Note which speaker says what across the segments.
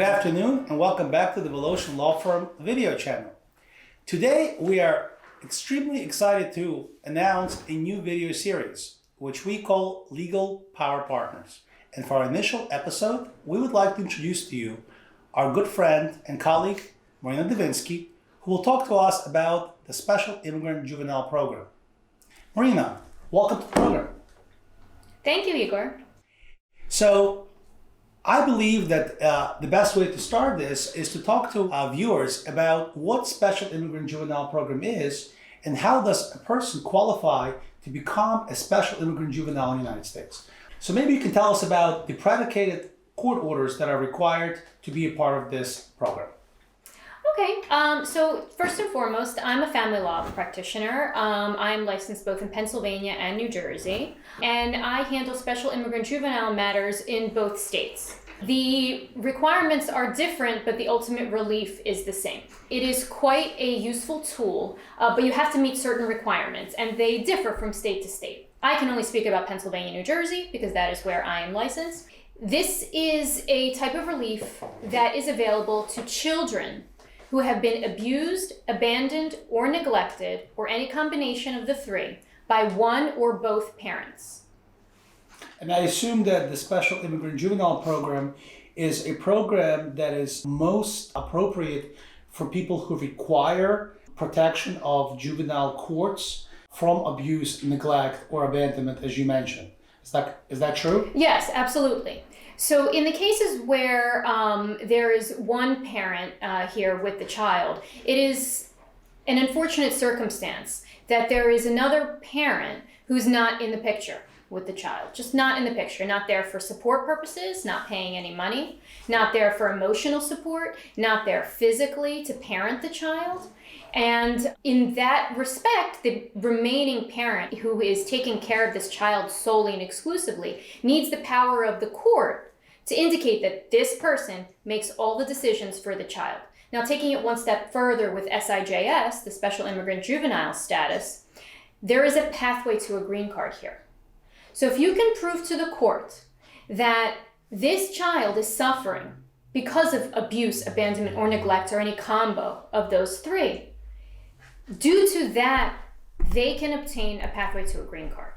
Speaker 1: Good afternoon and welcome back to the Voloshen Law Firm video channel. Today we are extremely excited to announce a new video series which we call Legal Power Partners. And for our initial episode, we would like to introduce to you our good friend and colleague Marina Divinsky, who will talk to us about the Special Immigrant Juvenile Program. Marina, welcome to the program.
Speaker 2: Thank you, Igor.
Speaker 1: So, I believe that the best way to start this is to talk to our viewers about what Special Immigrant Juvenile Program is and how does a person qualify to become a Special Immigrant Juvenile in the United States. So maybe you can tell us about the predicated court orders that are required to be a part of this program.
Speaker 2: Okay, so first and foremost, I'm a family law practitioner. I'm licensed both in Pennsylvania and New Jersey, and I handle special immigrant juvenile matters in both states. The requirements are different, but the ultimate relief is the same. It is quite a useful tool, but you have to meet certain requirements, and they differ from state to state. I can only speak about Pennsylvania and New Jersey because that is where I am licensed. This is a type of relief that is available to children who have been abused, abandoned, or neglected, or any combination of the three, by one or both parents.
Speaker 1: And I assume that the Special Immigrant Juvenile Program is a program that is most appropriate for people who require protection of juvenile courts from abuse, neglect, or abandonment, as you mentioned. Is that true?
Speaker 2: Yes, absolutely. So in the cases where there is one parent here with the child, it is an unfortunate circumstance that there is another parent who's not in the picture with the child, just not in the picture, not there for support purposes, not paying any money, not there for emotional support, not there physically to parent the child. And in that respect, the remaining parent who is taking care of this child solely and exclusively needs the power of the court to indicate that this person makes all the decisions for the child. Now, taking it one step further with SIJS, the Special Immigrant Juvenile Status, there is a pathway to a green card here. So if you can prove to the court that this child is suffering because of abuse, abandonment, or neglect, or any combo of those three, due to that, they can obtain a pathway to a green card.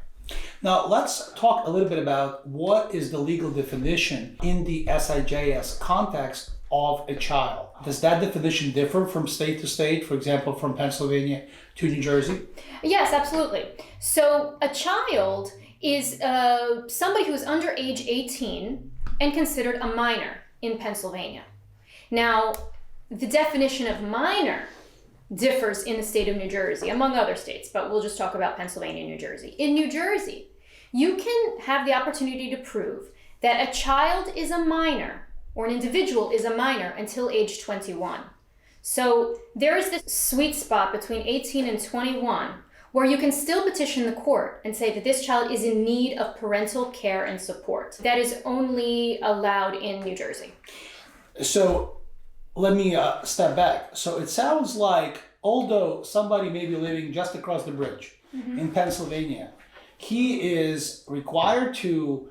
Speaker 1: Now, let's talk a little bit about what is the legal definition in the SIJS context of a child. Does that definition differ from state to state, for example, from Pennsylvania to New Jersey?
Speaker 2: Yes, absolutely. So a child is somebody who is under age 18 and considered a minor in Pennsylvania. Now, the definition of minor differs in the state of New Jersey, among other states, but we'll just talk about Pennsylvania and New Jersey. In New Jersey, you can have the opportunity to prove that a child is a minor or an individual is a minor until age 21. So there is this sweet spot between 18 and 21 where you can still petition the court and say that this child is in need of parental care and support. That is only allowed in New Jersey.
Speaker 1: So let me step back. So it sounds like although somebody may be living just across the bridge in Pennsylvania, he is required to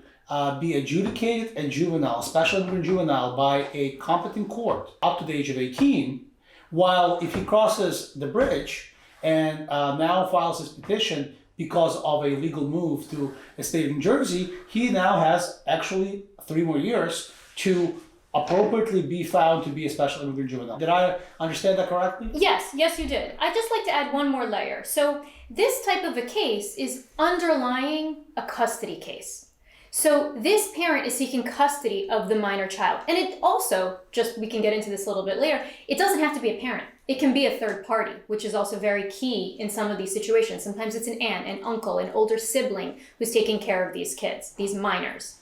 Speaker 1: be adjudicated a juvenile, special immigrant juvenile, by a competent court up to the age of 18, while if he crosses the bridge and now files his petition because of a legal move to a state of New Jersey, he now has actually 3 more years to appropriately be found to be a special immigrant juvenile. Did I understand that correctly?
Speaker 2: Yes, you did. I'd just like to add one more layer. So this type of a case is underlying a custody case. So this parent is seeking custody of the minor child. And it also, we can get into this a little bit later, it doesn't have to be a parent. It can be a third party, which is also very key in some of these situations. Sometimes it's an aunt, an uncle, an older sibling who's taking care of these kids, these minors.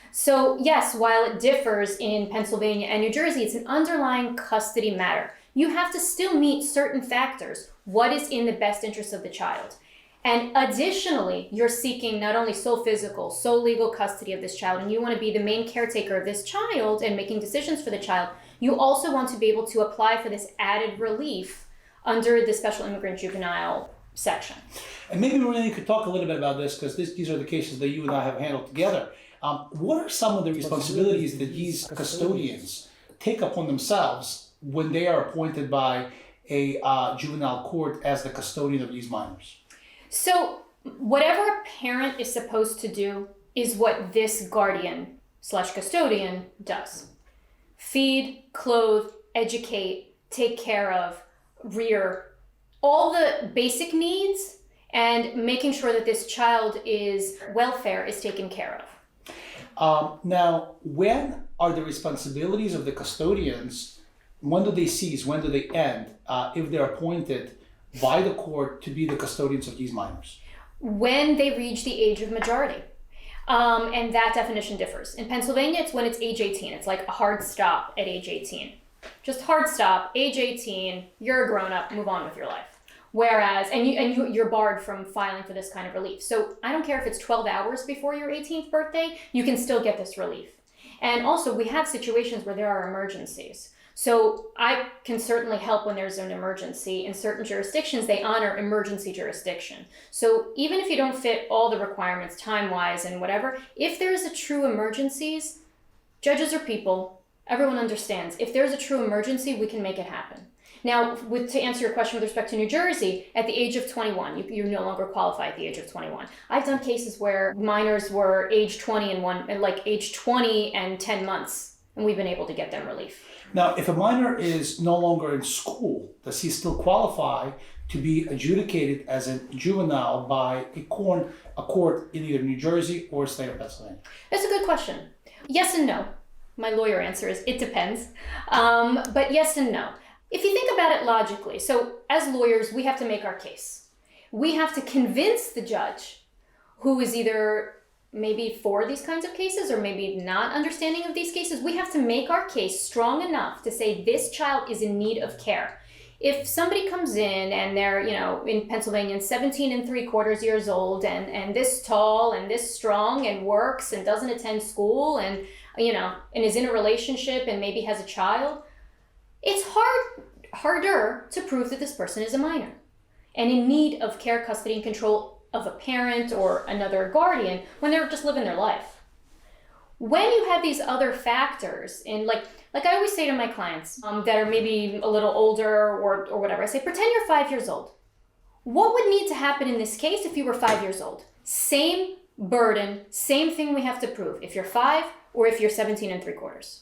Speaker 2: So yes, while it differs in Pennsylvania and New Jersey, it's an underlying custody matter. You have to still meet certain factors. What is in the best interest of the child? And additionally, you're seeking not only sole physical, sole legal custody of this child, and you want to be the main caretaker of this child and making decisions for the child, you also want to be able to apply for this added relief under the Special Immigrant Juvenile section.
Speaker 1: And maybe really you could talk a little bit about this because these are the cases that you and I have handled together. What are some of the responsibilities that these custodians take upon themselves when they are appointed by a juvenile court as the custodian of these minors?
Speaker 2: So whatever a parent is supposed to do is what this guardian / custodian does. Feed, clothe, educate, take care of, rear, all the basic needs, and making sure that this child is welfare is taken care of.
Speaker 1: Now, when are the responsibilities of the custodians, when do they cease, when do they end, if they're appointed by the court to be the custodians of these minors?
Speaker 2: When they reach the age of majority. And that definition differs. In Pennsylvania, it's when it's age 18. It's like a hard stop at age 18. Just hard stop, age 18, you're a grown-up, move on with your life. Whereas, you're barred from filing for this kind of relief. So I don't care if it's 12 hours before your 18th birthday, you can still get this relief. And also, we have situations where there are emergencies. So I can certainly help when there's an emergency. In certain jurisdictions, they honor emergency jurisdiction. So even if you don't fit all the requirements time-wise and whatever, if there's a true emergencies, judges are people, everyone understands. If there's a true emergency, we can make it happen. Now, to answer your question with respect to New Jersey, at the age of 21, you no longer qualify at the age of 21. I've done cases where minors were age 20 age 20 and 10 months, and we've been able to get them relief.
Speaker 1: Now, if a minor is no longer in school, does he still qualify to be adjudicated as a juvenile by a court in either New Jersey or state of Pennsylvania?
Speaker 2: That's a good question. Yes and no. My lawyer answer is it depends. But yes and no. If you think about it logically, so as lawyers, we have to make our case. We have to convince the judge, who is either maybe for these kinds of cases or maybe not understanding of these cases. We have to make our case strong enough to say this child is in need of care. If somebody comes in and they're, in Pennsylvania, 17 3/4 years old and this tall and this strong and works and doesn't attend school and is in a relationship and maybe has a child, it's harder to prove that this person is a minor and in need of care, custody, and control of a parent or another guardian when they're just living their life. When you have these other factors in like I always say to my clients that are maybe a little older or whatever, I say, pretend you're 5 years old. What would need to happen in this case if you were 5 years old? Same burden, same thing we have to prove if you're 5 or if you're 17 3/4.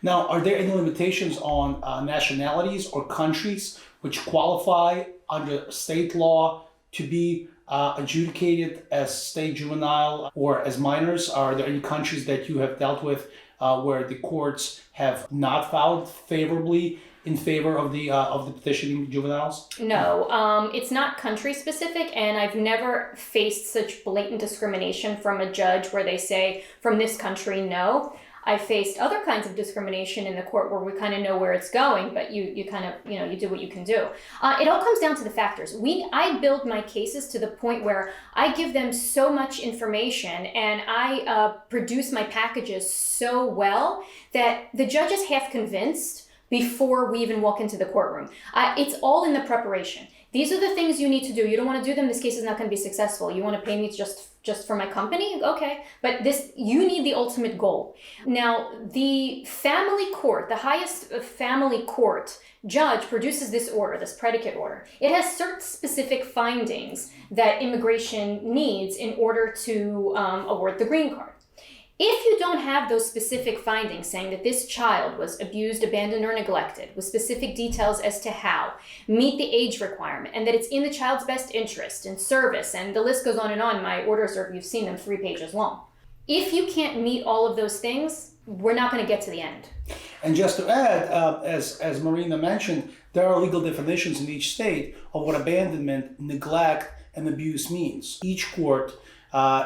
Speaker 1: Now, are there any limitations on nationalities or countries which qualify under state law to be adjudicated as state juvenile or as minors? Are there any countries that you have dealt with where the courts have not found favorably in favor of the petitioning juveniles?
Speaker 2: No, it's not country specific, and I've never faced such blatant discrimination from a judge where they say from this country no. I faced other kinds of discrimination in the court where we kind of know where it's going, but you kind of, you do what you can do. It all comes down to the factors. I build my cases to the point where I give them so much information and I produce my packages so well that the judge is half convinced before we even walk into the courtroom. It's all in the preparation. These are the things you need to do. You don't want to do them, this case is not going to be successful. You want to pay me just for my company? Okay. But you need the ultimate goal. Now, the family court, the highest family court judge produces this order, this predicate order. It has certain specific findings that immigration needs in order to award the green card. If you don't have those specific findings saying that this child was abused, abandoned, or neglected, with specific details as to how, meet the age requirement, and that it's in the child's best interest and service, and the list goes on and on. My orders are, you've seen them, 3 pages long. If you can't meet all of those things, we're not going to get to the end.
Speaker 1: And just to add, as Marina mentioned, there are legal definitions in each state of what abandonment, neglect, and abuse means. Each court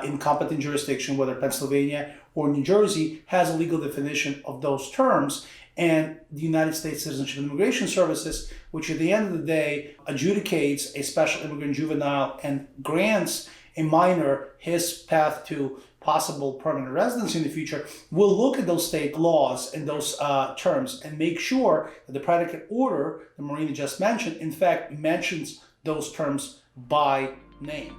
Speaker 1: in competent jurisdiction, whether Pennsylvania or New Jersey, has a legal definition of those terms. And the United States Citizenship and Immigration Services, which at the end of the day adjudicates a special immigrant juvenile and grants a minor his path to possible permanent residency in the future, will look at those state laws and those terms and make sure that the predicate order that Marina just mentioned, in fact, mentions those terms by name.